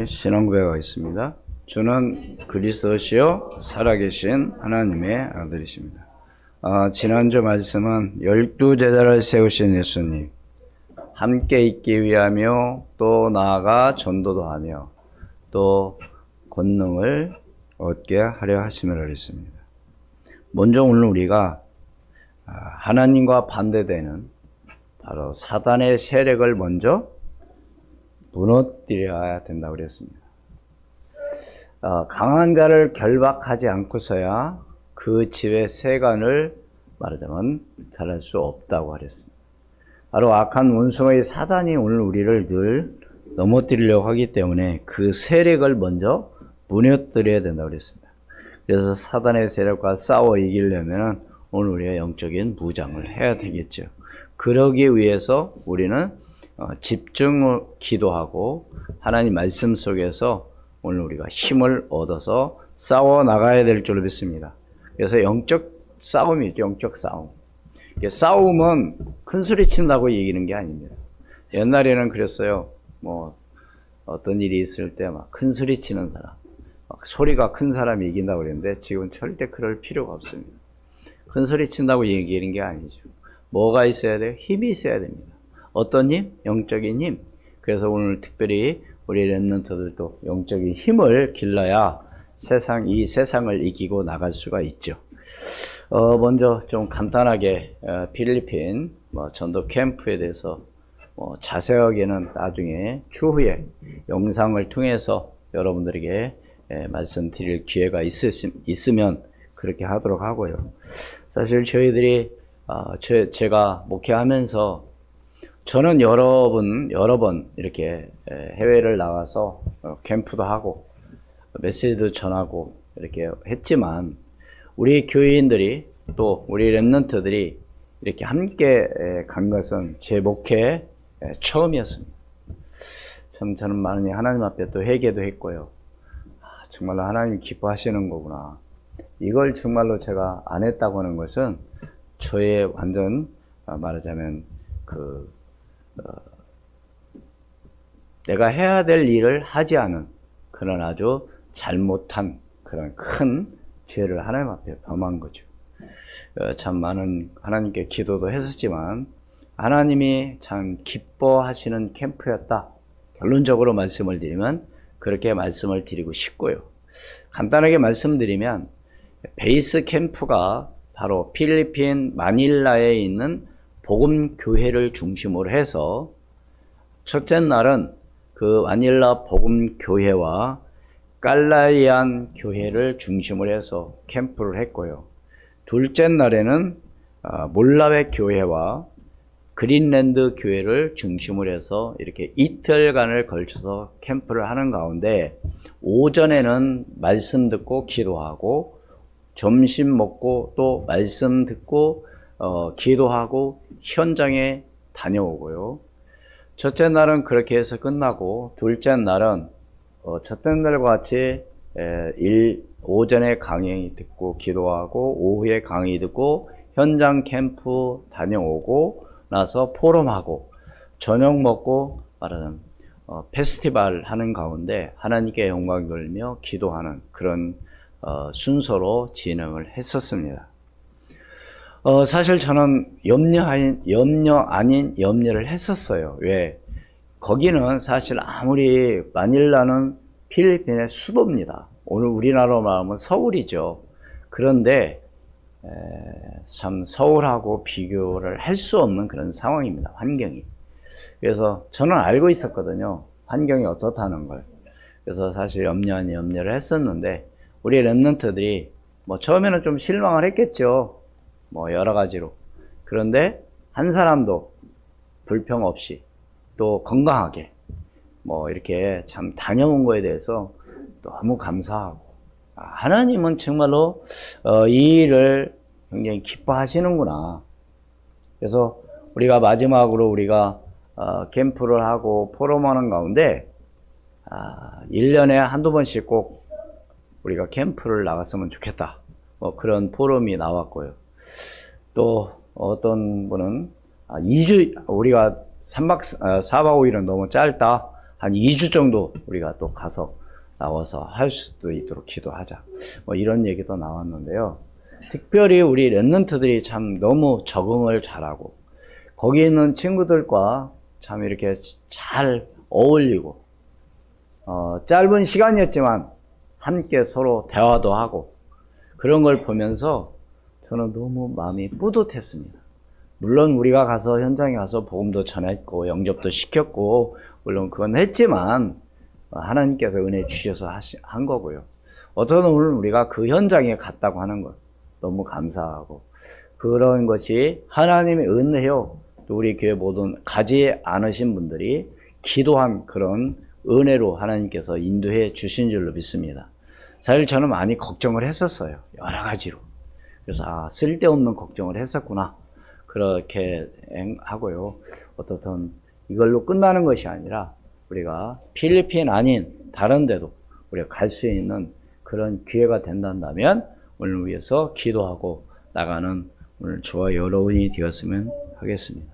우리 신앙고백하겠습니다. 주는 그리스도시요 살아계신 하나님의 아들이십니다. 지난주 말씀은 12제자를 세우신 예수님, 함께 있기 위하며 또 나아가 전도도 하며 또 권능을 얻게 하려 하심을 했습니다. 먼저 오늘 우리가 하나님과 반대되는 바로 사단의 세력을 먼저 무너뜨려야 된다고 그랬습니다. 강한 자를 결박하지 않고서야 그 집의 세간을 말하자면 탈할 수 없다고 하랬습니다. 바로 악한 원수의 사단이 오늘 우리를 늘 넘어뜨리려고 하기 때문에 그 세력을 먼저 무너뜨려야 된다고 그랬습니다. 그래서 사단의 세력과 싸워 이기려면 오늘 우리가 영적인 무장을 해야 되겠죠. 그러기 위해서 우리는 집중 기도하고 하나님 말씀 속에서 오늘 우리가 힘을 얻어서 싸워 나가야 될 줄로 믿습니다. 그래서 영적 싸움이죠. 영적 싸움. 싸움은 큰 소리 친다고 얘기하는 게 아닙니다. 옛날에는 그랬어요. 어떤 일이 있을 때 막 큰 소리 치는 사람, 소리가 큰 사람이 이긴다고 그랬는데 지금은 절대 그럴 필요가 없습니다. 큰 소리 친다고 얘기하는 게 아니죠. 뭐가 있어야 돼요? 힘이 있어야 됩니다. 어떤 힘? 영적인 힘. 그래서 오늘 특별히 우리 렘넌트들도 영적인 힘을 길러야 이 세상을 이기고 나갈 수가 있죠. 먼저 좀 간단하게 필리핀 전도 캠프에 대해서 자세하게는 나중에 추후에 영상을 통해서 여러분들에게 말씀드릴 기회가 있으면 그렇게 하도록 하고요. 사실 저희들이 제가 목회하면서 저는 여러 번 이렇게 해외를 나가서 캠프도 하고 메시지도 전하고 이렇게 했지만 우리 교인들이 또 우리 렘넌트들이 이렇게 함께 간 것은 제 목회 처음이었습니다. 참 저는 많이 하나님 앞에 또 회개도 했고요. 정말로 하나님이 기뻐하시는 거구나. 이걸 정말로 제가 안 했다고 하는 것은 저의 완전 말하자면 내가 해야 될 일을 하지 않은 그런 아주 잘못한 그런 큰 죄를 하나님 앞에 범한 거죠. 참 많은 하나님께 기도도 했었지만 하나님이 참 기뻐하시는 캠프였다. 결론적으로 말씀을 드리면 그렇게 말씀을 드리고 싶고요. 간단하게 말씀드리면 베이스 캠프가 바로 필리핀 마닐라에 있는 복음교회를 중심으로 해서 첫째 날은 그 마닐라 복음교회와 깔라이안 교회를 중심으로 해서 캠프를 했고요. 둘째 날에는 몰라웨 교회와 그린랜드 교회를 중심으로 해서 이렇게 이틀간을 걸쳐서 캠프를 하는 가운데 오전에는 말씀 듣고 기도하고 점심 먹고 또 말씀 듣고 기도하고 현장에 다녀오고요. 첫째 날은 그렇게 해서 끝나고 둘째 날은 첫째 날과 같이 오전에 강의 듣고 기도하고 오후에 강의 듣고 현장 캠프 다녀오고 나서 포럼하고 저녁 먹고 말하자면 페스티벌 하는 가운데 하나님께 영광 돌리며 기도하는 그런 순서로 진행을 했었습니다. 사실 저는 염려 아닌 염려를 했었어요. 왜? 거기는 사실 아무리 마닐라는 필리핀의 수도입니다. 오늘 우리나라로 말하면 서울이죠. 그런데 참 서울하고 비교를 할 수 없는 그런 상황입니다. 환경이. 그래서 저는 알고 있었거든요. 환경이 어떻다는 걸. 그래서 사실 염려 아닌 염려를 했었는데 우리 렘넌트들이 처음에는 좀 실망을 했겠죠. 여러 가지로. 그런데 한 사람도 불평 없이 또 건강하게 이렇게 참 다녀온 거에 대해서 너무 감사하고 하나님은 정말로 이 일을 굉장히 기뻐하시는구나. 그래서 우리가 마지막으로 우리가 캠프를 하고 포럼하는 가운데 1년에 한두 번씩 꼭 우리가 캠프를 나갔으면 좋겠다. 그런 포럼이 나왔고요. 또 어떤 분은 2주 우리가 4박 5일은 너무 짧다. 한 2주 정도 우리가 또 가서 나와서 할 수도 있도록 기도하자. 뭐 이런 얘기도 나왔는데요. 특별히 우리 랩런트들이 참 너무 적응을 잘하고 거기 있는 친구들과 참 이렇게 잘 어울리고 짧은 시간이었지만 함께 서로 대화도 하고 그런 걸 보면서 저는 너무 마음이 뿌듯했습니다. 물론 우리가 가서 현장에 가서 복음도 전했고 영접도 시켰고 물론 그건 했지만 하나님께서 은혜 주셔서 한 거고요. 어떤 오늘 우리가 그 현장에 갔다고 하는 것 너무 감사하고 그런 것이 하나님의 은혜요. 또 우리 교회 모든 가지 않으신 분들이 기도한 그런 은혜로 하나님께서 인도해 주신 줄로 믿습니다. 사실 저는 많이 걱정을 했었어요. 여러 가지로. 그래서 쓸데없는 걱정을 했었구나. 그렇게 하고요. 어떻든 이걸로 끝나는 것이 아니라 우리가 필리핀 아닌 다른 데도 우리가 갈 수 있는 그런 기회가 된다면 오늘 위해서 기도하고 나가는 오늘 저와 여러분이 되었으면 하겠습니다.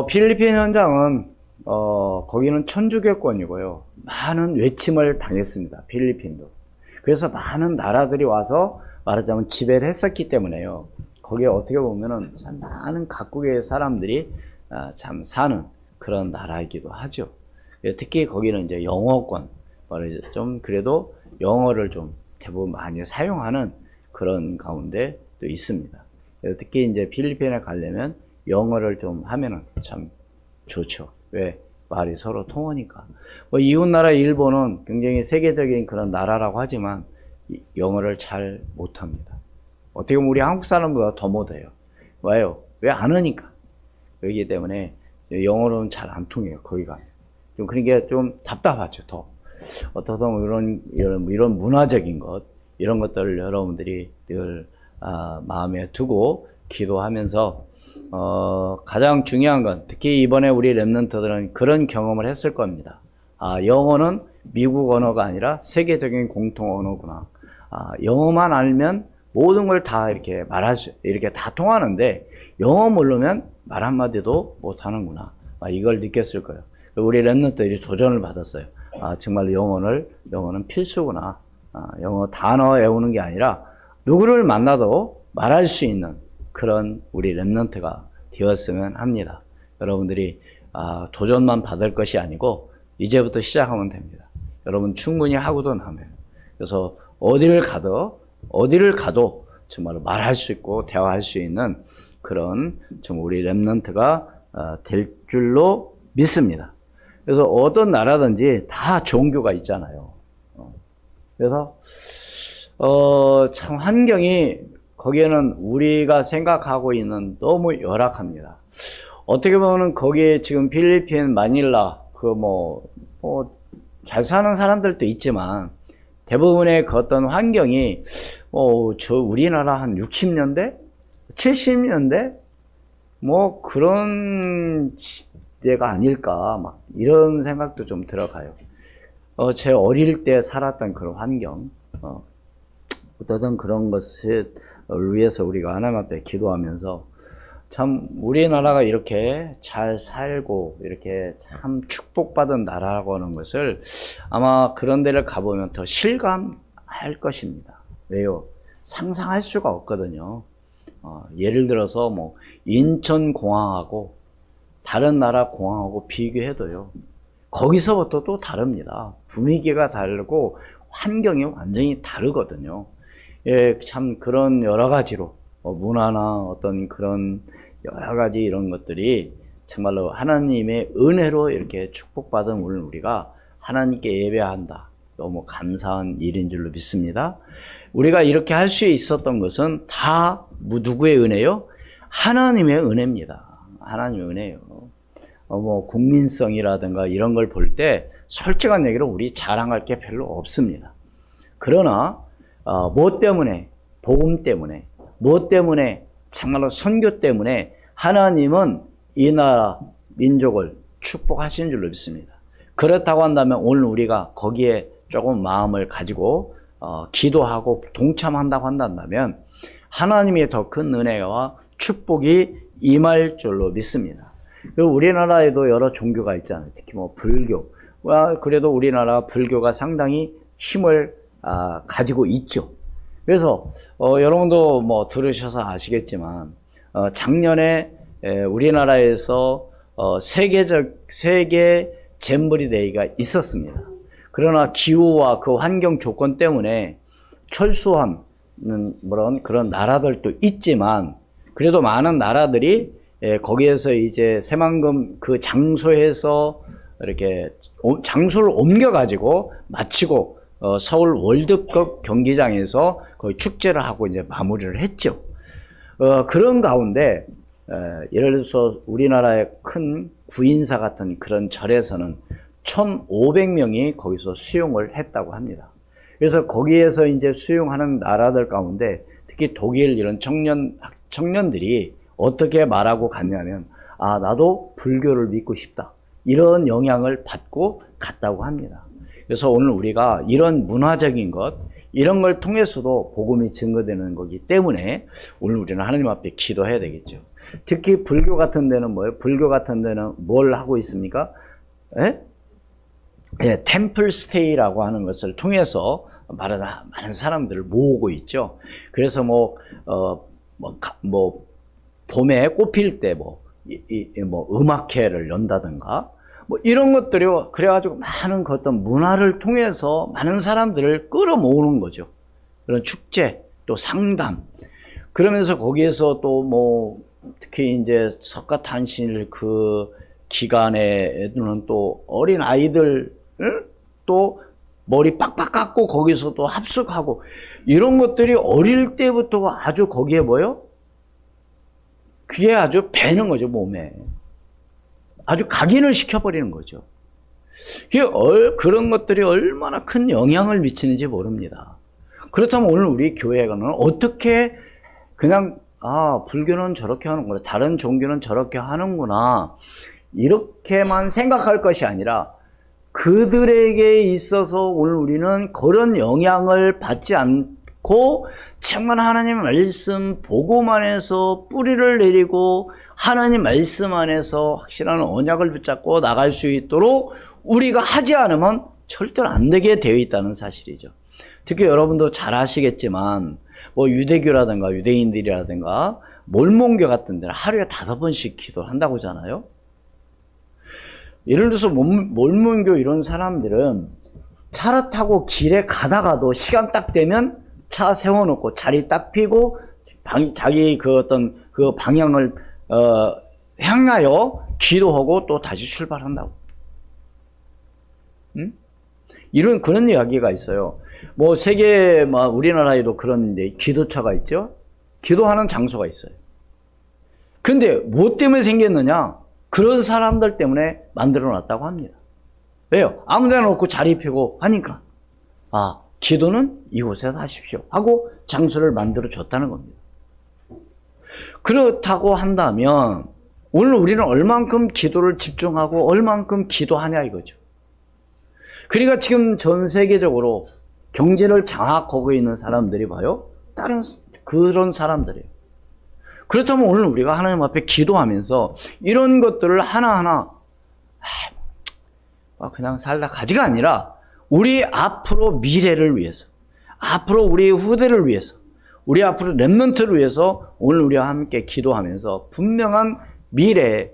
필리핀 현장은 거기는 천주교권이고요. 많은 외침을 당했습니다. 필리핀도. 그래서 많은 나라들이 와서 말하자면 지배를 했었기 때문에요. 거기에 어떻게 보면은 참 많은 각국의 사람들이 참 사는 그런 나라이기도 하죠. 특히 거기는 이제 영어권, 좀 그래도 영어를 좀 대부분 많이 사용하는 그런 가운데 또 있습니다. 특히 이제 필리핀에 가려면 영어를 좀 하면은 참 좋죠. 왜? 말이 서로 통하니까. 이웃나라 일본은 굉장히 세계적인 그런 나라라고 하지만 영어를 잘 못합니다. 어떻게 보면 우리 한국 사람보다 더 못해요. 왜요? 왜 안 하니까. 그렇기 때문에 영어로는 잘 안 통해요. 거기 가면. 좀 그런 게 좀 답답하죠. 더. 어떤 이런 문화적인 것, 이런 것들을 여러분들이 늘 마음에 두고 기도하면서 가장 중요한 건 특히 이번에 우리 랩런트들은 그런 경험을 했을 겁니다. 영어는 미국 언어가 아니라 세계적인 공통 언어구나. 영어만 알면 모든 걸 다 이렇게 이렇게 다 통하는데 영어 모르면 말 한마디도 못 하는구나. 이걸 느꼈을 거예요. 우리 랩런트들이 도전을 받았어요. 정말 영어는 필수구나. 영어 단어 외우는 게 아니라 누구를 만나도 말할 수 있는 그런 우리 랩런트가 되었으면 합니다. 여러분들이 도전만 받을 것이 아니고 이제부터 시작하면 됩니다. 여러분 충분히 하고도 남아요. 그래서 어디를 가도 정말 말할 수 있고 대화할 수 있는 그런 좀 우리 랩런트가 될 줄로 믿습니다. 그래서 어떤 나라든지 다 종교가 있잖아요. 그래서 참 환경이 거기에는 우리가 생각하고 있는 너무 열악합니다. 어떻게 보면 거기에 지금 필리핀 마닐라 잘 사는 사람들도 있지만 대부분의 그 어떤 환경이 저 우리나라 한 60년대, 70년대 그런 때가 아닐까 이런 생각도 좀 들어가요. 제 어릴 때 살았던 그런 환경, 어떤 그런 것을 위해서 우리가 하나님 앞에 기도하면서 참 우리나라가 이렇게 잘 살고 이렇게 참 축복받은 나라라고 하는 것을 아마 그런 데를 가보면 더 실감할 것입니다. 왜요? 상상할 수가 없거든요. 예를 들어서 인천공항하고 다른 나라 공항하고 비교해도요. 거기서부터 또 다릅니다. 분위기가 다르고 환경이 완전히 다르거든요. 예, 참 그런 여러 가지로 문화나 어떤 그런 여러 가지 이런 것들이 정말로 하나님의 은혜로 이렇게 축복받은 오늘 우리가 하나님께 예배한다. 너무 감사한 일인 줄로 믿습니다. 우리가 이렇게 할 수 있었던 것은 다 누구의 은혜요? 하나님의 은혜입니다. 하나님의 은혜요. 국민성이라든가 이런 걸 볼 때 솔직한 얘기로 우리 자랑할 게 별로 없습니다. 그러나 뭐 때문에? 복음 때문에, 뭐 때문에? 정말로 선교 때문에 하나님은 이 나라 민족을 축복하신 줄로 믿습니다. 그렇다고 한다면 오늘 우리가 거기에 조금 마음을 가지고 기도하고 동참한다고 한다면 하나님의 더 큰 은혜와 축복이 임할 줄로 믿습니다. 그리고 우리나라에도 여러 종교가 있잖아요. 특히 뭐 불교. 그래도 우리나라 불교가 상당히 힘을 가지고 있죠. 그래서 여러분도 뭐 들으셔서 아시겠지만 작년에 우리나라에서 세계 잼버리 데이가 있었습니다. 그러나 기후와 그 환경 조건 때문에 철수하는 그런 나라들도 있지만 그래도 많은 나라들이 거기에서 이제 새만금 그 장소에서 이렇게 장소를 옮겨가지고 마치고 서울 월드컵 경기장에서 거의 축제를 하고 이제 마무리를 했죠. 그런 가운데 예를 들어서 우리나라의 큰 구인사 같은 그런 절에서는 1,500명이 거기서 수용을 했다고 합니다. 그래서 거기에서 이제 수용하는 나라들 가운데 특히 독일 이런 청년들이 어떻게 말하고 갔냐면 나도 불교를 믿고 싶다. 이런 영향을 받고 갔다고 합니다. 그래서 오늘 우리가 이런 문화적인 것, 이런 걸 통해서도 복음이 증거되는 거기 때문에 오늘 우리는 하나님 앞에 기도해야 되겠죠. 특히 불교 같은 데는 뭐예요? 불교 같은 데는 뭘 하고 있습니까? 템플 스테이라고 하는 것을 통해서 많은 사람들을 모으고 있죠. 그래서 봄에 꽃필 때 음악회를 연다든가 이런 것들이 그래가지고 많은 어떤 문화를 통해서 많은 사람들을 끌어모으는 거죠. 그런 축제 또 상담 그러면서 거기에서 또 특히 이제 석가탄신일 그 기간에는 또 어린 아이들 또 머리 빡빡 깎고 거기서 또 합숙하고 이런 것들이 어릴 때부터 아주 거기에 그게 아주 배는 거죠, 몸에. 아주 각인을 시켜버리는 거죠. 그런 것들이 얼마나 큰 영향을 미치는지 모릅니다. 그렇다면 오늘 우리 교회가는 어떻게 그냥 불교는 저렇게 하는구나, 다른 종교는 저렇게 하는구나 이렇게만 생각할 것이 아니라 그들에게 있어서 오늘 우리는 그런 영향을 받지 않고 정말 하나님 말씀 복음 안에서 뿌리를 내리고 하나님 말씀 안에서 확실한 언약을 붙잡고 나갈 수 있도록 우리가 하지 않으면 절대로 안 되게 되어 있다는 사실이죠. 특히 여러분도 잘 아시겠지만 유대교라든가 유대인들이라든가 몰몬교 같은 데는 하루에 5번씩 기도를 한다고 하잖아요. 예를 들어서 몰몬교 이런 사람들은 차를 타고 길에 가다가도 시간 딱 되면 차 세워놓고 자리 딱 피고 자기 그 방향을 향하여 기도하고 또 다시 출발한다고. 그런 이야기가 있어요. 우리나라에도 그런 기도처가 있죠. 기도하는 장소가 있어요. 근데 뭐 때문에 생겼느냐? 그런 사람들 때문에 만들어 놨다고 합니다. 왜요? 아무 데나 놓고 자리 펴고 하니까. 기도는 이곳에서 하십시오 하고 장소를 만들어 줬다는 겁니다. 그렇다고 한다면 오늘 우리는 얼만큼 기도를 집중하고 얼만큼 기도하냐 이거죠. 그러니까 지금 전 세계적으로 경제를 장악하고 있는 사람들이 다른 그런 사람들이에요. 그렇다면 오늘 우리가 하나님 앞에 기도하면서 이런 것들을 하나하나 그냥 살다 가지가 아니라 우리 앞으로 미래를 위해서, 앞으로 우리 후대를 위해서, 우리 앞으로 렘넌트를 위해서 오늘 우리와 함께 기도하면서 분명한 미래,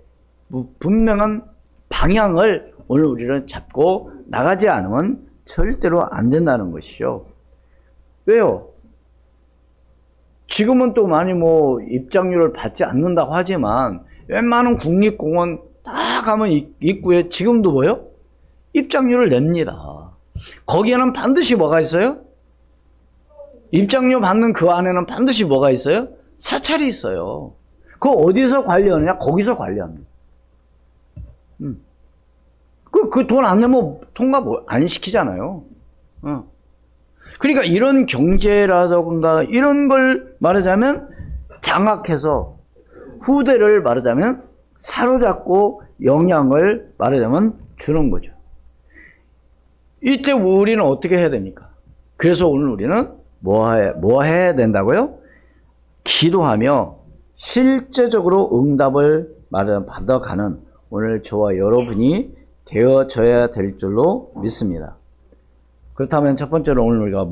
분명한 방향을 오늘 우리는 잡고 나가지 않으면 절대로 안 된다는 것이죠. 왜요? 지금은 또 많이 입장료를 받지 않는다고 하지만 웬만한 국립공원 다 가면 입구에 지금도 입장료를 냅니다. 거기에는 반드시 뭐가 있어요? 입장료 받는 그 안에는 반드시 뭐가 있어요? 사찰이 있어요. 그거 어디서 관리하느냐? 거기서 관리합니다. 그 돈 안 내면 통과 안 시키잖아요. 그러니까 이런 경제라든가 이런 걸 말하자면 장악해서 후대를 말하자면 사로잡고 영향을 말하자면 주는 거죠. 이때 우리는 어떻게 해야 됩니까? 그래서 오늘 우리는 뭐 해야 된다고요? 기도하며 실제적으로 응답을 받아가는 오늘 저와 여러분이 되어져야 될 줄로 믿습니다. 그렇다면 첫 번째로 오늘 우리가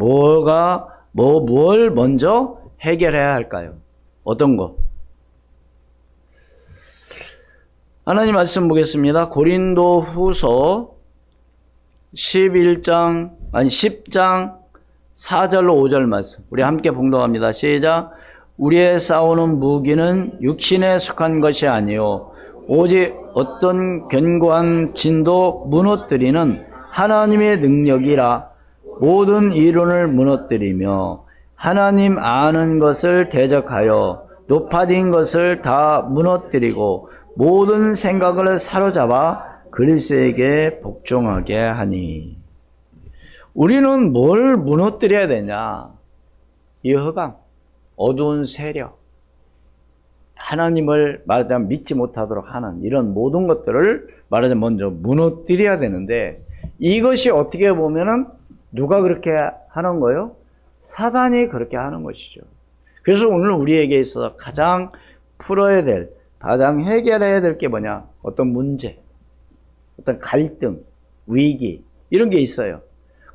뭘 먼저 해결해야 할까요? 어떤 거? 하나님 말씀 보겠습니다. 고린도 후서 10장 4절로 5절 말씀. 우리 함께 봉독합니다. 시작. 우리의 싸우는 무기는 육신에 속한 것이 아니요 오직 어떤 견고한 진도 무너뜨리는 하나님의 능력이라. 모든 이론을 무너뜨리며 하나님 아는 것을 대적하여 높아진 것을 다 무너뜨리고 모든 생각을 사로잡아 그리스도에게 복종하게 하니. 우리는 뭘 무너뜨려야 되냐? 이 흑암, 어두운 세력, 하나님을 말하자면 믿지 못하도록 하는 이런 모든 것들을 말하자면 먼저 무너뜨려야 되는데, 이것이 어떻게 보면은 누가 그렇게 하는 거예요? 사단이 그렇게 하는 것이죠. 그래서 오늘 우리에게 있어서 가장 풀어야 될, 가장 해결해야 될 게 뭐냐? 어떤 문제, 어떤 갈등, 위기 이런 게 있어요.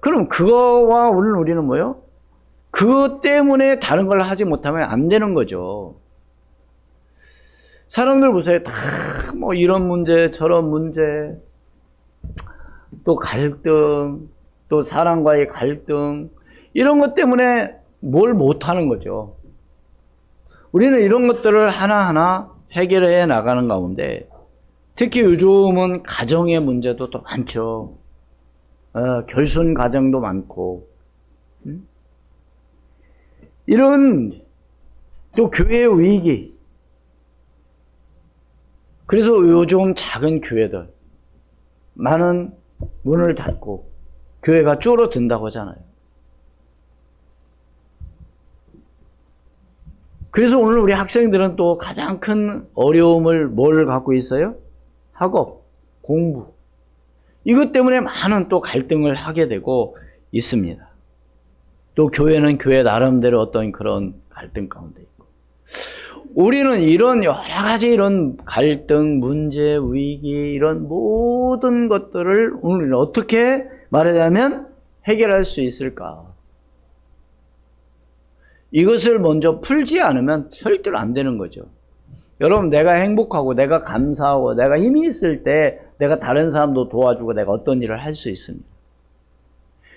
그럼 그거와 오늘 우리는 뭐예요? 그것 때문에 다른 걸 하지 못하면 안 되는 거죠. 사람들 보세요. 다 뭐 이런 문제, 저런 문제, 또 갈등, 또 사람과의 갈등, 이런 것 때문에 뭘 못하는 거죠. 우리는 이런 것들을 하나하나 해결해 나가는 가운데, 특히 요즘은 가정의 문제도 또 많죠. 결손 가정도 많고, 이런 또 교회의 위기. 그래서 요즘 작은 교회들 많은 문을 닫고 교회가 줄어든다고 하잖아요. 그래서 오늘 우리 학생들은 또 가장 큰 어려움을 뭘 갖고 있어요? 학업, 공부. 이것 때문에 많은 또 갈등을 하게 되고 있습니다. 또 교회는 교회 나름대로 어떤 그런 갈등 가운데 있고. 우리는 이런 여러 가지 이런 갈등, 문제, 위기, 이런 모든 것들을 오늘 어떻게 말하자면 해결할 수 있을까? 이것을 먼저 풀지 않으면 절대로 안 되는 거죠. 여러분, 내가 행복하고 내가 감사하고 내가 힘이 있을 때 내가 다른 사람도 도와주고 내가 어떤 일을 할 수 있습니다.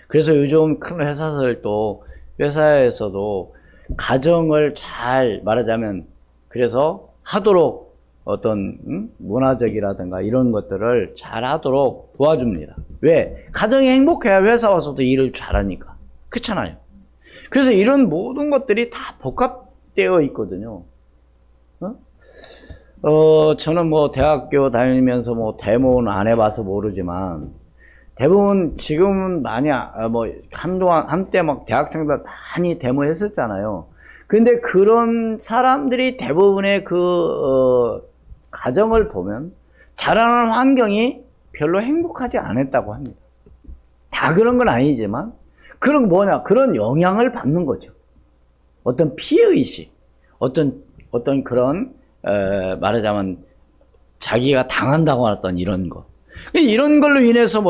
그래서 요즘 큰 회사들도, 회사에서도 가정을 잘 말하자면 그래서 하도록 어떤 문화적이라든가 이런 것들을 잘 하도록 도와줍니다. 왜? 가정이 행복해야 회사 와서도 일을 잘하니까. 그렇잖아요. 그래서 이런 모든 것들이 다 복합되어 있거든요. 저는 뭐 대학교 다니면서 뭐 데모는 안 해봐서 모르지만 대부분 지금은 많이 뭐 한때 막 대학생들 많이 데모했었잖아요. 근데 그런 사람들이 대부분의 가정을 보면 자라는 환경이 별로 행복하지 않았다고 합니다. 다 그런 건 아니지만 그런 그런 영향을 받는 거죠. 어떤 피해의식, 어떤 그런 말하자면 자기가 당한다고 하던 이런 거. 이런 걸로 인해서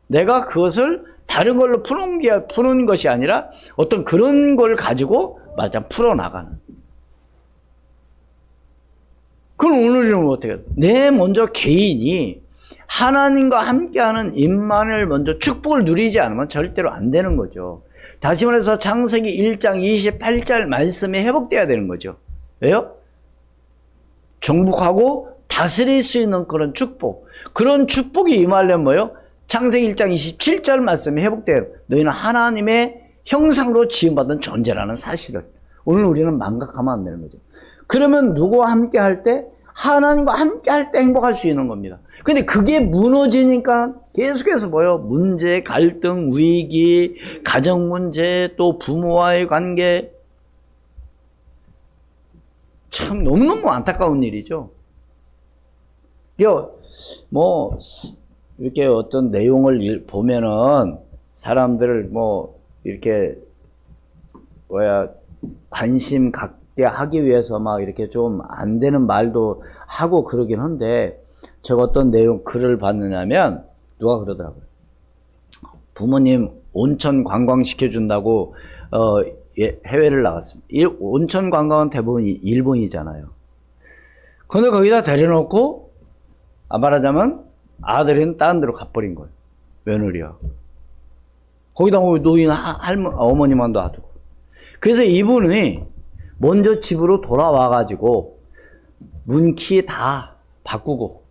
내가 그것을 다른 걸로 푸는 것이 아니라 어떤 그런 걸 가지고 말하자면 풀어나가는. 그럼 오늘은 어떻게 해요? 먼저 개인이 하나님과 함께하는 임만을 먼저 축복을 누리지 않으면 절대로 안 되는 거죠. 다시 말해서 창세기 1장 28절 말씀이 회복돼야 되는 거죠. 왜요? 정복하고 다스릴 수 있는 그런 축복. 그런 축복이 임하려면 뭐예요? 창세기 1장 27절 말씀이 회복돼요. 너희는 하나님의 형상으로 지음받은 존재라는 사실을. 오늘 우리는 망각하면 안 되는 거죠. 그러면 누구와 함께 할 때? 하나님과 함께 할 때 행복할 수 있는 겁니다. 근데 그게 무너지니까 계속해서 문제, 갈등, 위기, 가정 문제, 또 부모와의 관계. 참 너무너무 안타까운 일이죠. 이렇게 어떤 내용을 보면은 사람들을 이렇게 관심 갖게 받게 하기 위해서 막 이렇게 좀 안 되는 말도 하고 그러긴 한데, 제가 어떤 내용 글을 봤느냐면 누가 그러더라고요. 부모님 온천 관광 시켜준다고 해외를 나갔습니다. 온천 관광은 대부분 일본이잖아요. 근데 거기다 데려놓고 말하자면 아들은 다른 데로 가버린 거예요. 며느리야. 거기다 노인 어머니만 놔두고. 그래서 이분이 먼저 집으로 돌아와가지고 문키 다 바꾸고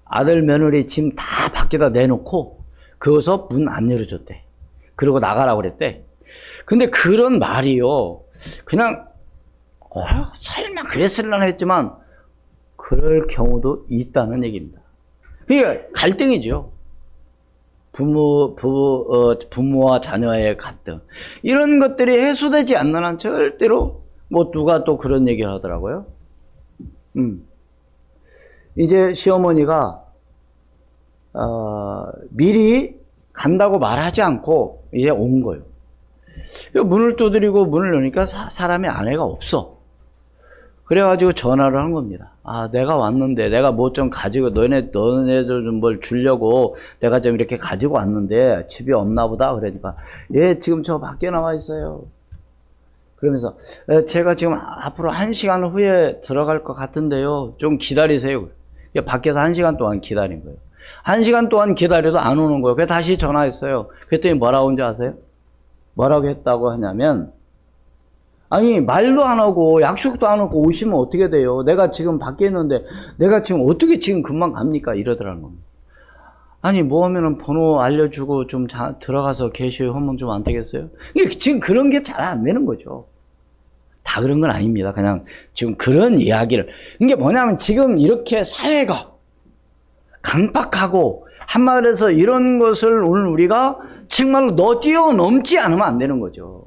아들 며느리 짐 다 밖에다 내놓고 거기서 문 안 열어줬대. 그리고 나가라고 그랬대. 근데 그런 말이요, 그냥 설마 그랬으려나 했지만 그럴 경우도 있다는 얘기입니다. 그러니까 갈등이죠. 부모와 자녀의 갈등. 이런 것들이 해소되지 않는 한 절대로 누가 또 그런 얘기를 하더라고요. 이제 시어머니가 미리 간다고 말하지 않고 이제 온 거예요. 문을 두드리고 문을 여니까 사람이 아내가 없어. 그래가지고 전화를 한 겁니다. 내가 왔는데, 내가 뭐 좀 가지고, 너네들 좀 뭘 주려고 내가 좀 이렇게 가지고 왔는데, 집이 없나 보다. 그러니까, 예, 지금 저 밖에 나와 있어요. 그러면서, 제가 지금 앞으로 1시간 후에 들어갈 것 같은데요. 좀 기다리세요. 밖에서 1시간 동안 기다린 거예요. 1시간 동안 기다려도 안 오는 거예요. 그래서 다시 전화했어요. 그랬더니 뭐라고 한지 아세요? 뭐라고 했다고 하냐면, 아니, 말도 안 하고 약속도 안 하고 오시면 어떻게 돼요? 내가 지금 밖에 있는데 내가 지금 어떻게 지금 금방 갑니까? 이러더라는 겁니다. 아니, 뭐 하면은 번호 알려주고 좀 들어가서 계셔요 하면 좀 안 되겠어요? 지금 그런 게 잘 안 되는 거죠. 다 그런 건 아닙니다. 그냥 지금 그런 이야기를. 이게 뭐냐면 지금 이렇게 사회가 강박하고 한마디로 이런 것을 오늘 우리가 정말로 뛰어넘지 않으면 안 되는 거죠.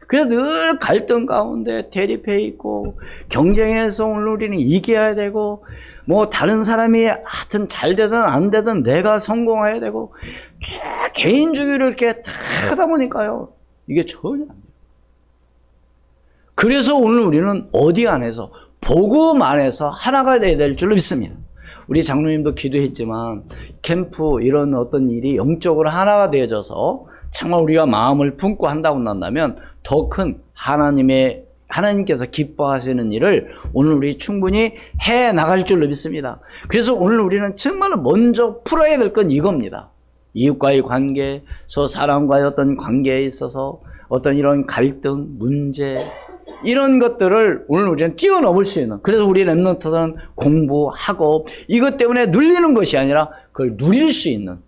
그래서 늘 갈등 가운데 대립해 있고 경쟁해서 오늘 우리는 이겨야 되고 다른 사람이 하여튼 잘 되든 안 되든 내가 성공해야 되고 개인주의를 이렇게 다 하다 보니까요. 이게 전혀 안 돼요. 그래서 오늘 우리는 어디 안에서 복음 안에서 하나가 돼야 될 줄로 믿습니다. 우리 장로님도 기도했지만 캠프 이런 어떤 일이 영적으로 하나가 되어져서 정말 우리가 마음을 품고 한다고 한다면 더 큰 하나님께서 기뻐하시는 일을 오늘 우리 충분히 해 나갈 줄로 믿습니다. 그래서 오늘 우리는 정말 먼저 풀어야 될 건 이겁니다. 이웃과의 관계, 사람과의 어떤 관계에 있어서 어떤 이런 갈등, 문제, 이런 것들을 오늘 우리는 뛰어넘을 수 있는, 그래서 우리 랩런트들은 공부하고 이것 때문에 눌리는 것이 아니라 그걸 누릴 수 있는,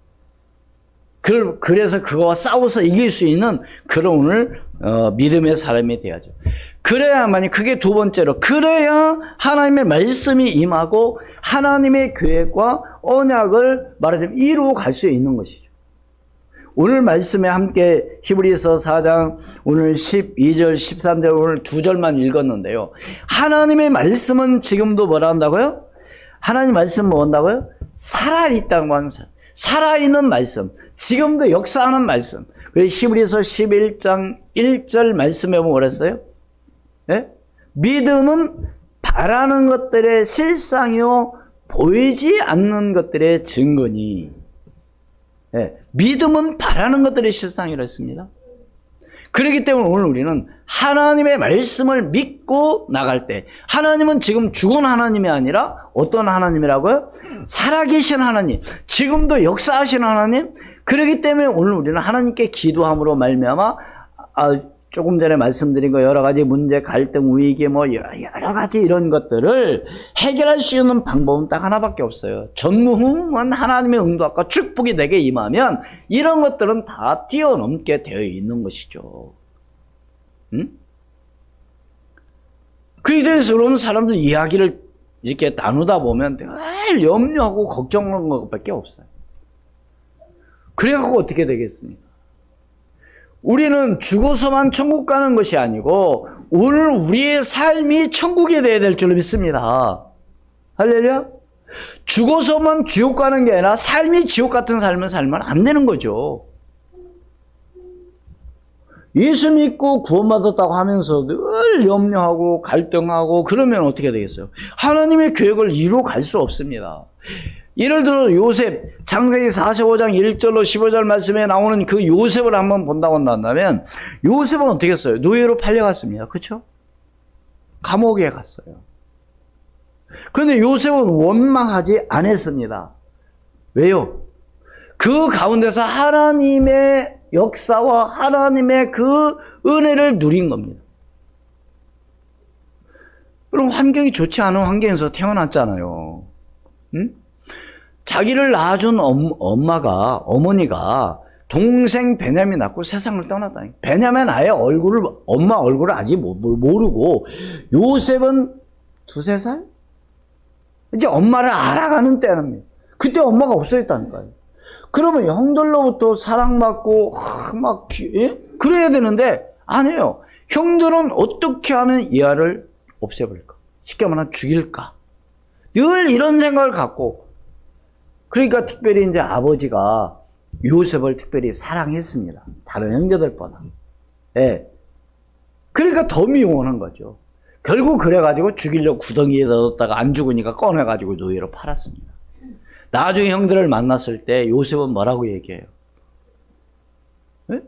그래서 그거와 싸워서 이길 수 있는 그런 오늘 믿음의 사람이 돼야죠. 그래야만이, 그게 두 번째로, 그래야 하나님의 말씀이 임하고 하나님의 계획과 언약을 말하자면 이루어 갈 수 있는 것이죠. 오늘 말씀에 함께 히브리서 4장 오늘 12절 13절 오늘 두 절만 읽었는데요. 하나님의 말씀은 지금도 뭐라 한다고요? 하나님 말씀 뭐 한다고요? 살아있다고 하는 사람. 살아있는 말씀, 지금도 역사하는 말씀. 히브리서 11장 1절 말씀에 보면 뭐랬어요? 네? 믿음은 바라는 것들의 실상이요 보이지 않는 것들의 증거니. 네. 믿음은 바라는 것들의 실상이라 했습니다. 그렇기 때문에 오늘 우리는 하나님의 말씀을 믿고 나갈 때, 하나님은 지금 죽은 하나님이 아니라 어떤 하나님이라고요? 살아계신 하나님, 지금도 역사하시는 하나님. 그렇기 때문에 오늘 우리는 하나님께 기도함으로 말미암아 조금 전에 말씀드린 거 여러 가지 문제, 갈등, 위기 여러 가지 이런 것들을 해결할 수 있는 방법은 딱 하나밖에 없어요. 전무후무한 하나님의 응답과 축복이 내게 임하면 이런 것들은 다 뛰어넘게 되어 있는 것이죠. 응? 그에 대해서 그러면 사람들 이야기를 이렇게 나누다 보면 늘 염려하고 걱정하는 것밖에 없어요. 그래갖고 어떻게 되겠습니까? 우리는 죽어서만 천국 가는 것이 아니고 오늘 우리의 삶이 천국이 되어야 될 줄로 믿습니다. 할렐루야. 죽어서만 지옥 가는 게 아니라 삶이 지옥 같은 삶을 살면 안 되는 거죠. 예수 믿고 구원받았다고 하면서 늘 염려하고 갈등하고 그러면 어떻게 되겠어요? 하나님의 계획을 이루어 갈 수 없습니다. 예를 들어 요셉, 창세기 45장 1절로 15절 말씀에 나오는 그 요셉을 한번 본다고 한다면 요셉은 어떻게 했어요? 노예로 팔려갔습니다. 그렇죠? 감옥에 갔어요. 그런데 요셉은 원망하지 않았습니다. 왜요? 그 가운데서 하나님의 역사와 하나님의 그 은혜를 누린 겁니다. 그럼 환경이 좋지 않은 환경에서 태어났잖아요. 응? 자기를 낳아준 어머니가 동생 베냐민 낳고 세상을 떠났다니. 베냐민 아예 엄마 얼굴을 아직 모르고 요셉은 2-3살? 이제 엄마를 알아가는 때랍니다. 그때 엄마가 없어졌다니까요. 그러면 형들로부터 사랑받고 그래야 되는데 안 해요. 형들은 어떻게 하면 이 아를 없애버릴까? 쉽게 말하면 죽일까? 늘 이런 생각을 갖고, 그러니까 특별히 이제 아버지가 요셉을 특별히 사랑했습니다. 다른 형제들보다. 예. 그러니까 더 미워하는 거죠. 결국 그래가지고 죽이려고 구덩이에 넣었다가 안 죽으니까 꺼내가지고 노예로 팔았습니다. 나중에 형들을 만났을 때 요셉은 뭐라고 얘기해요? 네?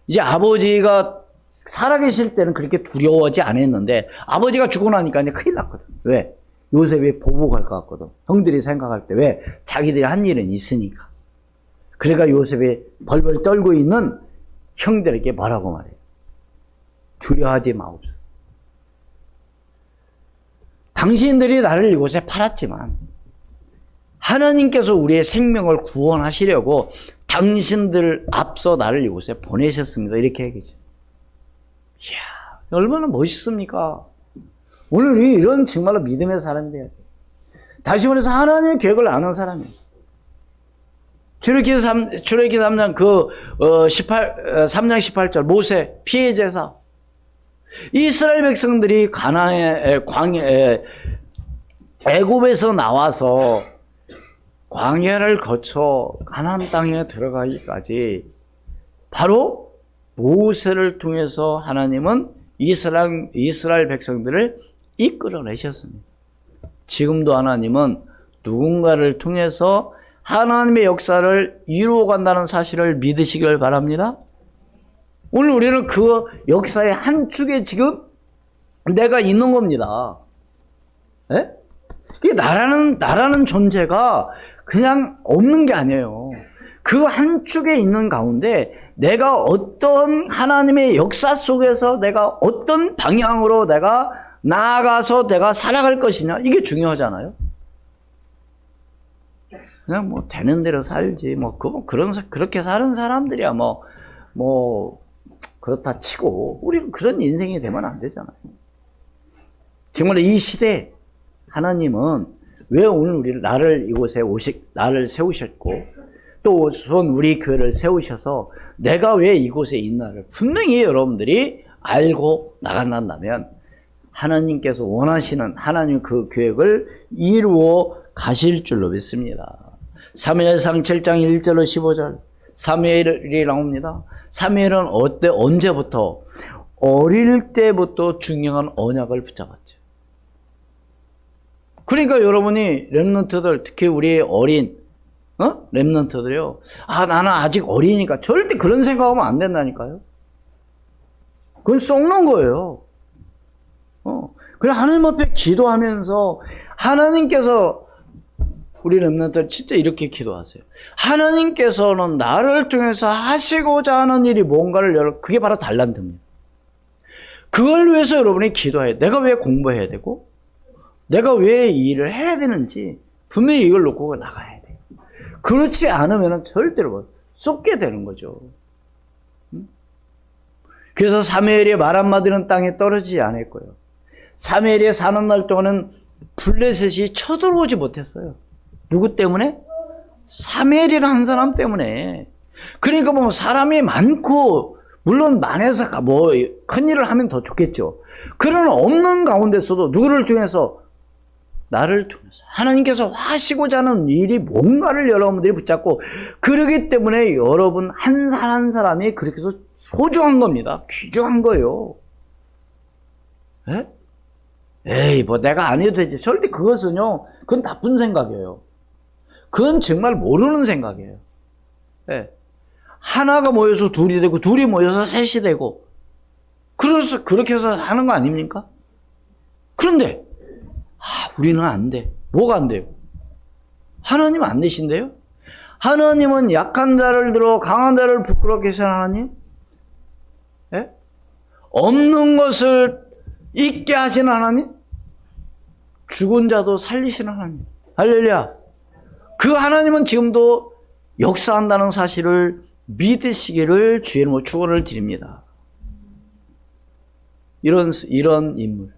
이제 아버지가 살아계실 때는 그렇게 두려워하지 않았는데 아버지가 죽고 나니까 이제 큰일 났거든. 왜? 요셉이 보복할 것 같거든. 형들이 생각할 때. 왜? 자기들이 한 일은 있으니까. 그러니까 요셉이 벌벌 떨고 있는 형들에게 뭐라고 말해요? 두려워하지 마옵소서. 당신들이 나를 이곳에 팔았지만 하나님께서 우리의 생명을 구원하시려고 당신들 앞서 나를 이곳에 보내셨습니다. 이렇게 얘기죠. 이야, 얼마나 멋있습니까? 오늘 우리 이런 정말로 믿음의 사람이 돼야 돼요. 다시 말해서 하나님의 계획을 아는 사람이에요. 출애굽기 3장 3장 18절 모세 피해 제사. 이스라엘 백성들이 가나안의 광야에 애굽에서 나와서 광야를 거쳐 가나안 땅에 들어가기까지 바로 모세를 통해서 하나님은 이스라엘 백성들을 이끌어내셨습니다. 지금도 하나님은 누군가를 통해서 하나님의 역사를 이루어간다는 사실을 믿으시길 바랍니다. 오늘 우리는 그 역사의 한 축에 지금 내가 있는 겁니다. 예? 이 나라는 존재가 그냥 없는 게 아니에요. 그 한 축에 있는 가운데 내가 어떤 하나님의 역사 속에서 내가 어떤 방향으로 내가 나아가서 내가 살아갈 것이냐, 이게 중요하잖아요. 그냥 뭐 되는 대로 살지, 그렇게 사는 사람들이야 그렇다 치고 우리는 그런 인생이 되면 안 되잖아요. 정말 이 시대에 하나님은 왜 오늘 나를 이곳에 나를 세우셨고 또 우선 우리 교회를 세우셔서 내가 왜 이곳에 있나를 분명히 여러분들이 알고 나간다면 하나님께서 원하시는 하나님 그 계획을 이루어 가실 줄로 믿습니다. 사무엘상 7장 1절로 15절 사무엘이 나옵니다. 사무엘은 언제부터? 어릴 때부터 중요한 언약을 붙잡았죠. 그러니까 여러분이 렘넌트들, 특히 우리 어린 렘넌트들이요. 나는 아직 어리니까 절대 그런 생각하면 안 된다니까요. 그건 썩는 거예요. 그래 하나님 앞에 기도하면서 하나님께서 우리 렘넌트들 진짜 이렇게 기도하세요. 하나님께서는 나를 통해서 하시고자 하는 일이 뭔가를 그게 바로 달란트입니다. 그걸 위해서 여러분이 기도해야 돼요. 내가 왜 공부해야 되고 내가 왜 이 일을 해야 되는지 분명히 이걸 놓고 나가야 돼요. 그렇지 않으면 절대로 쏟게 되는 거죠. 그래서 사무엘이 말 한마디는 땅에 떨어지지 않았고요. 사무엘이 사는 날 동안은 블레셋이 쳐들어오지 못했어요. 누구 때문에? 사무엘이라는 한 사람 때문에. 그러니까 사람이 많고 물론 많아서 큰일을 하면 더 좋겠죠. 그러나 없는 가운데서도 누구를 통해서 나를 통해서 하나님께서 하시고자 하는 일이 뭔가를 여러분들이 붙잡고, 그러기 때문에 여러분 한 사람 한 사람이 그렇게 해서 소중한 겁니다. 귀중한 거예요. 에? 에이, 뭐 내가 안 해도 되지. 절대 그것은요, 그건 나쁜 생각이에요. 그건 정말 모르는 생각이에요. 예. 하나가 모여서 둘이 되고, 둘이 모여서 셋이 되고, 그래서 그렇게 해서 하는 거 아닙니까? 그런데 우리는 안 돼. 뭐가 안 돼요? 하나님 안 되신데요? 하나님은 약한 자를 들어 강한 자를 부끄럽게 하시는 하나님? 예? 없는 것을 있게 하시는 하나님? 죽은 자도 살리시는 하나님. 할렐루야. 그 하나님은 지금도 역사한다는 사실을 믿으시기를 주의 이름으로 축원을 드립니다. 이런 인물.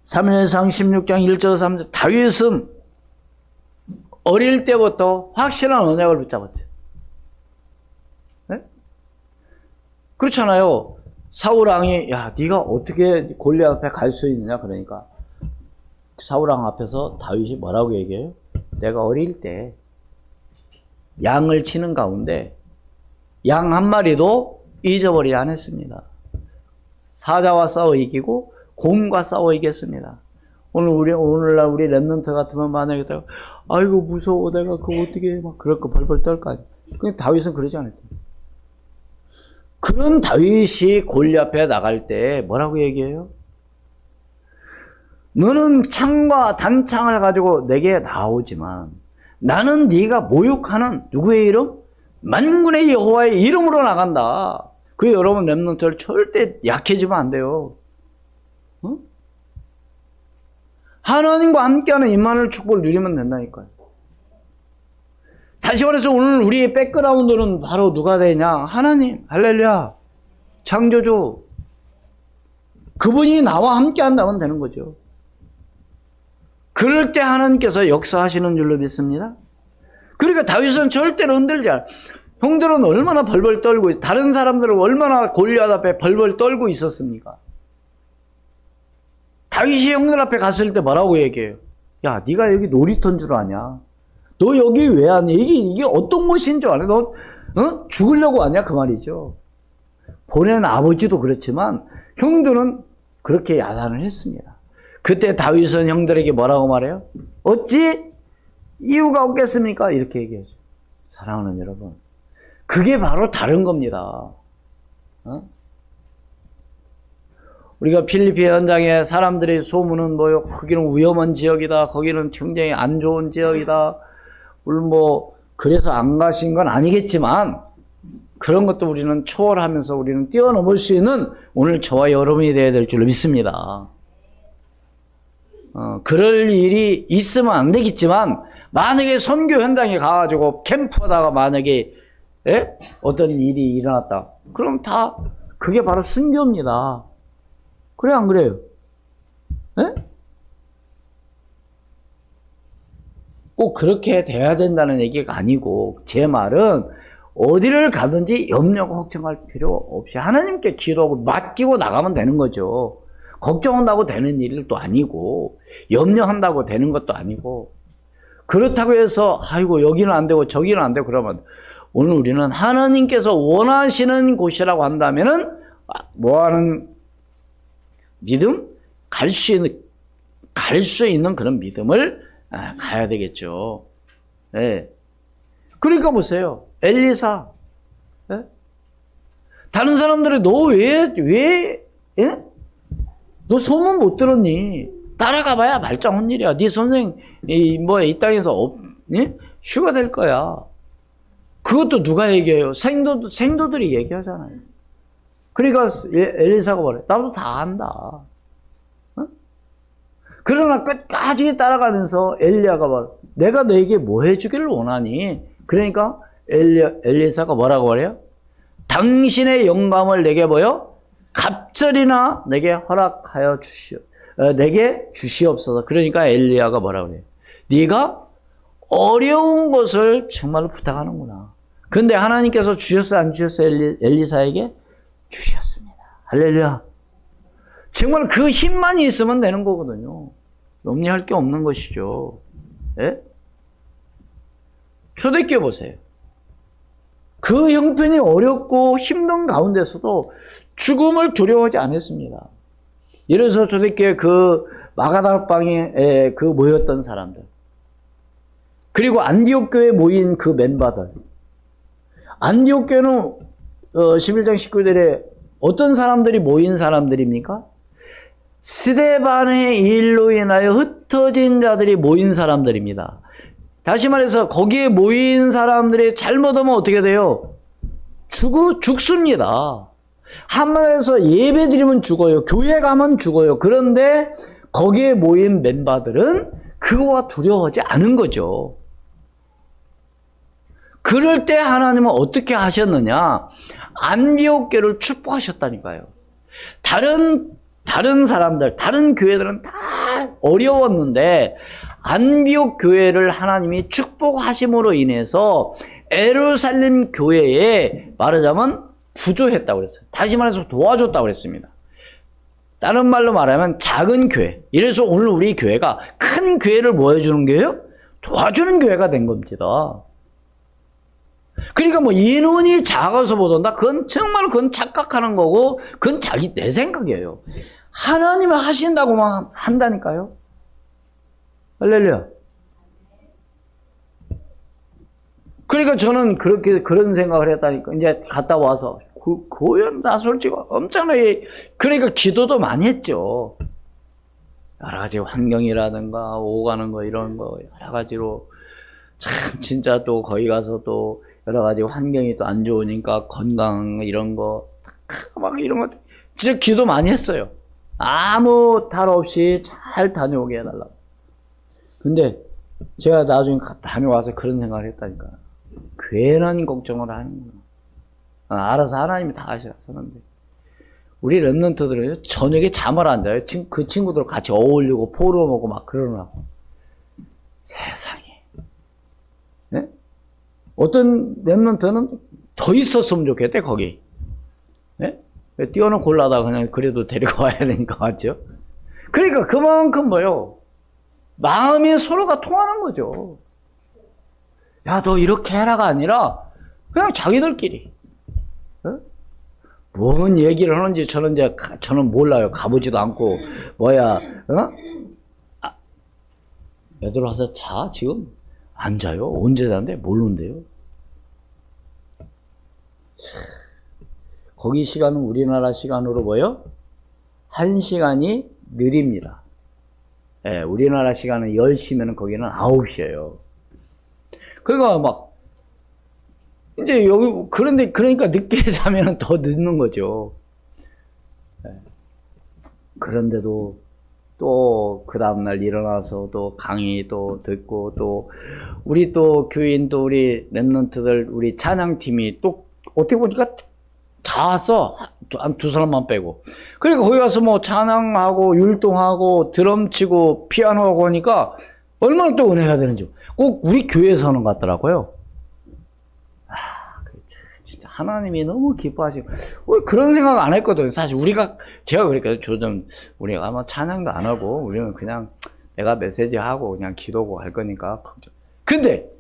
사무엘상 16장 1절 3절. 다윗은 어릴 때부터 확실한 언약을 붙잡았죠. 네? 그렇잖아요. 사울 왕이, 야, 네가 어떻게 골리앗 앞에 갈 수 있느냐 그러니까 사울 왕 앞에서 다윗이 뭐라고 얘기해요? 내가 어릴 때 양을 치는 가운데 양 한 마리도 잊어버리지 않았습니다. 사자와 싸워 이기고 곰과 싸워 이겼습니다. 오늘날 우리 랩런트 같으면 만약에 아이고 무서워 내가 그거 어떻게 막 그럴 거 벌벌 떨 거 아니야. 근데 다윗은 그러지 않았대. 그런 다윗이 골리앗 앞에 나갈 때 뭐라고 얘기해요? 너는 창과 단창을 가지고 내게 나오지만 나는 네가 모욕하는 누구의 이름? 만군의 여호와의 이름으로 나간다. 그 여러분 랩런트를 절대 약해지면 안 돼요. 어? 하나님과 함께하는 임마누엘 축복을 누리면 된다니까요. 다시 말해서 오늘 우리의 백그라운드는 바로 누가 되냐? 하나님, 할렐루야, 창조주. 그분이 나와 함께한다면 되는 거죠. 그럴 때 하나님께서 역사하시는 줄로 믿습니다. 그러니까 다윗은 절대로 흔들지 않아요. 형들은 얼마나 벌벌 떨고, 다른 사람들은 얼마나 골리앗 앞에 벌벌 떨고 있었습니까? 다윗이 형들 앞에 갔을 때 뭐라고 얘기해요? 야, 네가 여기 놀이터인 줄 아냐? 너 여기 왜 왔냐? 이게 어떤 곳인 줄 아냐? 너 죽으려고 왔냐? 그 말이죠. 보낸 아버지도 그렇지만 형들은 그렇게 야단을 했습니다. 그때 다윗은 형들에게 뭐라고 말해요? 어찌 이유가 없겠습니까? 이렇게 얘기하죠. 사랑하는 여러분, 그게 바로 다른 겁니다. 우리가 필리핀 현장에 사람들의 소문은 뭐요? 거기는 위험한 지역이다. 거기는 굉장히 안 좋은 지역이다. 물론 뭐 그래서 안 가신 건 아니겠지만 그런 것도 우리는 초월하면서 우리는 뛰어넘을 수 있는 오늘 저와 여러분이 되어야 될 줄로 믿습니다. 그럴 일이 있으면 안 되겠지만 만약에 선교 현장에 가가지고 캠프하다가 만약에 어떤 일이 일어났다. 그럼 다 그게 바로 순교입니다. 그래 안 그래요? 에? 꼭 그렇게 돼야 된다는 얘기가 아니고 제 말은 어디를 가든지 염려하고 걱정할 필요 없이 하나님께 기도하고 맡기고 나가면 되는 거죠. 걱정한다고 되는 일도 아니고 염려한다고 되는 것도 아니고 그렇다고 해서 아이고 여기는 안 되고 저기는 안 되고 그러면 오늘 우리는 하나님께서 원하시는 곳이라고 한다면은 뭐하는 믿음? 갈 수 있는 그런 믿음을 가야 되겠죠. 네. 그러니까 보세요. 엘리사. 네? 다른 사람들이 너 너 소문 못 들었니? 따라가봐야 말짱한 일이야. 네 선생 이 땅에서 휴가 될 거야. 그것도 누가 얘기해요? 생도들이 얘기하잖아요. 그러니까 엘리사가 뭐래? 나도 다 안다. 어? 그러나 끝까지 따라가면서 엘리야가 말해. 내가 너에게 뭐 해주기를 원하니? 그러니까 엘리사가 뭐라고 말해요? 당신의 영감을 내게 뭐요? 갑절이나 내게 허락하여 내게 주시옵소서. 그러니까 엘리야가 뭐라고 그래요? 네가 어려운 것을 정말로 부탁하는구나. 근데 하나님께서 주셨어요? 안 주셨어요? 엘리사에게? 주셨습니다. 할렐루야. 정말 그 힘만 있으면 되는 거거든요. 염려할 게 없는 것이죠. 예? 초대교회 보세요. 그 형편이 어렵고 힘든 가운데서도 죽음을 두려워하지 않았습니다. 예를 들어서 초대교회 그 마가다락방에 그 모였던 사람들, 그리고 안디옥 교회에 모인 그 멤버들. 안디옥 교회는 11장 19절에 어떤 사람들이 모인 사람들입니까? 스데반의 일로 인하여 흩어진 자들이 모인 사람들입니다. 다시 말해서 거기에 모인 사람들이 잘못하면 어떻게 돼요? 죽습니다. 한마디에서 예배 드리면 죽어요. 교회 가면 죽어요. 그런데 거기에 모인 멤버들은 그거와 두려워하지 않은 거죠. 그럴 때 하나님은 어떻게 하셨느냐? 안디옥 교회를 축복하셨다니까요. 다른 사람들, 다른 교회들은 다 어려웠는데 안디옥 교회를 하나님이 축복하심으로 인해서 예루살렘 교회에 말하자면 부조했다고 그랬어요. 다시 말해서 도와줬다고 그랬습니다. 다른 말로 말하면 작은 교회. 이래서 오늘 우리 교회가 큰 교회를 뭐 해주는 거예요? 도와주는 교회가 된 겁니다. 그러니까 뭐 인원이 작아서 못 온다? 그건 정말 그건 착각하는 거고, 그건 내 생각이에요. 하나님이 하신다고만 한다니까요. 할렐루야. 그러니까 저는 그런 생각을 했다니까. 이제 갔다 와서, 나 솔직히 엄청나게, 그러니까 기도도 많이 했죠. 여러 가지 환경이라든가, 오가는 거, 이런 거, 여러 가지로. 참, 진짜 또 거기 가서 또 여러 가지 환경이 또 안 좋으니까 건강, 이런 거, 막 이런 거, 진짜 기도 많이 했어요. 아무 탈 없이 잘 다녀오게 해달라고. 근데 제가 나중에 다녀와서 그런 생각을 했다니까. 괜한 걱정을 하는구나. 알아서 하나님이 다 하시는데. 우리 랩런트들은 저녁에 잠을 안 자요. 그 친구들 같이 어울리고 포로 먹고 막 그러느라고. 세상에. 네? 어떤 랩런트는 더 있었으면 좋겠대, 거기. 네? 뛰어놓고 올라다가 그냥 그래도 데리고 와야 되니까, 맞죠? 그러니까 그만큼 뭐요? 마음이 서로가 통하는 거죠. 야, 너 이렇게 해라가 아니라 그냥 자기들끼리. 어? 뭔 얘기를 하는지 저는 몰라요. 가보지도 않고. 애들 와서 자, 지금? 안 자요? 언제 자는데? 모르는데요? 거기 시간은 우리나라 시간으로 뭐요? 1시간이 느립니다. 예, 우리나라 시간은 10시면 거기는 9시예요. 그러니까 막, 이제 여기, 그러니까 늦게 자면 더 늦는 거죠. 예. 그런데도 또 그 다음날 일어나서 또 강의 또 듣고 또 우리 또 교인 또 우리 랩런트들 우리 찬양팀이 또 어떻게 보니까 다 왔어. 한 두 사람만 빼고. 그러니까 거기 가서 뭐 찬양하고 율동하고 드럼 치고 피아노 하고 하니까 얼마나 또 은혜가 되는지 꼭 우리 교회에서 하는 것 같더라고요. 진짜 하나님이 너무 기뻐하시고 그런 생각 안 했거든요. 사실 제가 그러니까 우리가 아마 찬양도 안 하고 우리는 그냥 내가 메시지 하고 그냥 기도고 할 거니까 걱정. 근데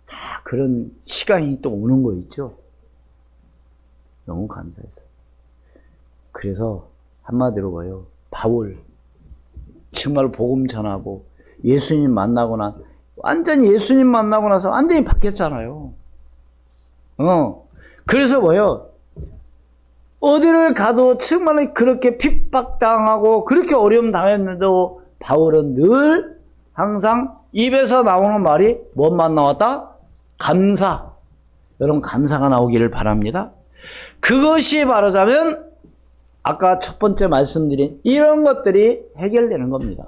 다 그런 시간이 또 오는 거 있죠. 너무 감사했어요. 그래서 한마디로 뭐예요? 바울 정말 복음 전하고 예수님 만나고 완전히 예수님 만나고 나서 완전히 바뀌었잖아요. 그래서 뭐예요? 어디를 가도 정말 그렇게 핍박당하고 그렇게 어려움 당했는데도 바울은 늘 항상 입에서 나오는 말이 뭔만 나왔다? 감사. 여러분 감사가 나오기를 바랍니다. 그것이 말하자면 아까 첫 번째 말씀드린 이런 것들이 해결되는 겁니다.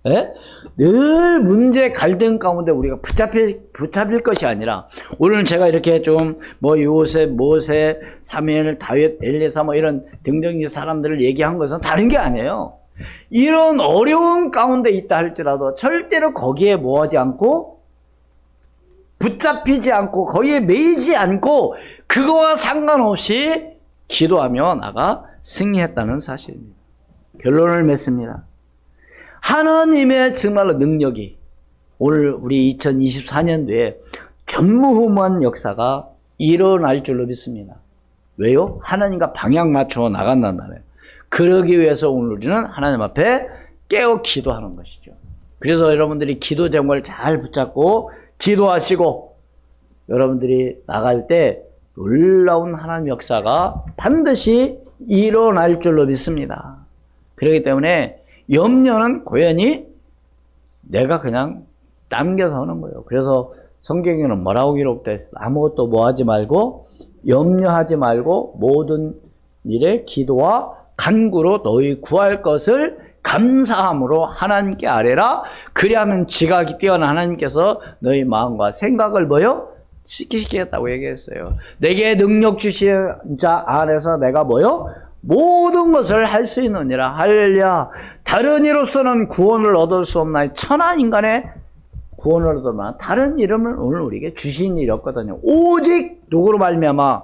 예? 늘 문제 갈등 가운데 우리가 붙잡힐 것이 아니라 오늘 제가 이렇게 좀 요셉, 모세, 사무엘, 다윗, 엘리사 이런 등등 사람들을 얘기한 것은 다른 게 아니에요. 이런 어려운 가운데 있다 할지라도 절대로 거기에 뭐하지 않고 붙잡히지 않고 거기에 매이지 않고 그거와 상관없이 기도하며 나가 승리했다는 사실입니다. 결론을 맺습니다. 하나님의 정말로 능력이 오늘 우리 2024년도에 전무후무한 역사가 일어날 줄로 믿습니다. 왜요? 하나님과 방향 맞춰 나간다는. 그러기 위해서 오늘 우리는 하나님 앞에 깨어 기도하는 것이죠. 그래서 여러분들이 기도 제목을 잘 붙잡고 기도하시고 여러분들이 나갈 때 놀라운 하나님 역사가 반드시 일어날 줄로 믿습니다. 그렇기 때문에 염려는 고연히 내가 그냥 남겨서 하는 거예요. 그래서 성경에는 뭐라고 기록되어 있어요? 아무것도 뭐 하지 말고 염려하지 말고 모든 일에 기도와 간구로 너희 구할 것을 감사함으로 하나님께 아뢰라. 그리하면 지각이 뛰어난 하나님께서 너희 마음과 생각을 뭐요? 시키시겠다고 얘기했어요. 내게 능력 주신 자 안에서 내가 뭐요? 모든 것을 할 수 있느니라. 할렐루야. 다른 이로서는 구원을 얻을 수 없나니 천한 인간의 구원을 얻으면 다른 이름을 오늘 우리에게 주신 일이 없거든요. 오직 누구로 말미암아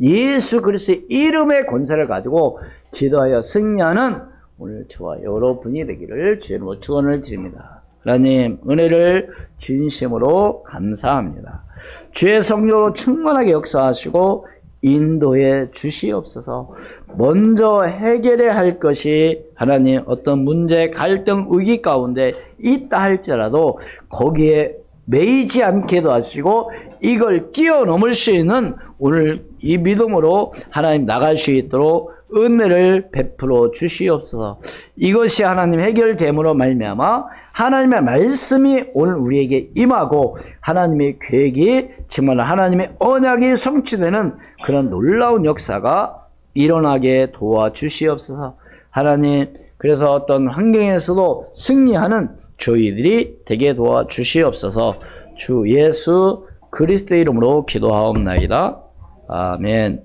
예수 그리스도의 이름의 권세를 가지고 기도하여 승리하는 오늘 저와 여러분이 되기를 주의 이름으로 축원을 드립니다. 하나님 은혜를 진심으로 감사합니다. 주의 성령으로 충만하게 역사하시고 인도해 주시옵소서. 먼저 해결해야 할 것이 하나님 어떤 문제, 갈등, 위기 가운데 있다 할지라도 거기에 매이지 않게도 하시고 이걸 뛰어넘을 수 있는 오늘 이 믿음으로 하나님 나갈 수 있도록 은혜를 베풀어 주시옵소서. 이것이 하나님 해결됨으로 말미암아 하나님의 말씀이 오늘 우리에게 임하고 하나님의 계획이 정말 하나님의 언약이 성취되는 그런 놀라운 역사가 일어나게 도와주시옵소서. 하나님 그래서 어떤 환경에서도 승리하는 저희들이 되게 도와주시옵소서. 주 예수 그리스도의 이름으로 기도하옵나이다. 아멘.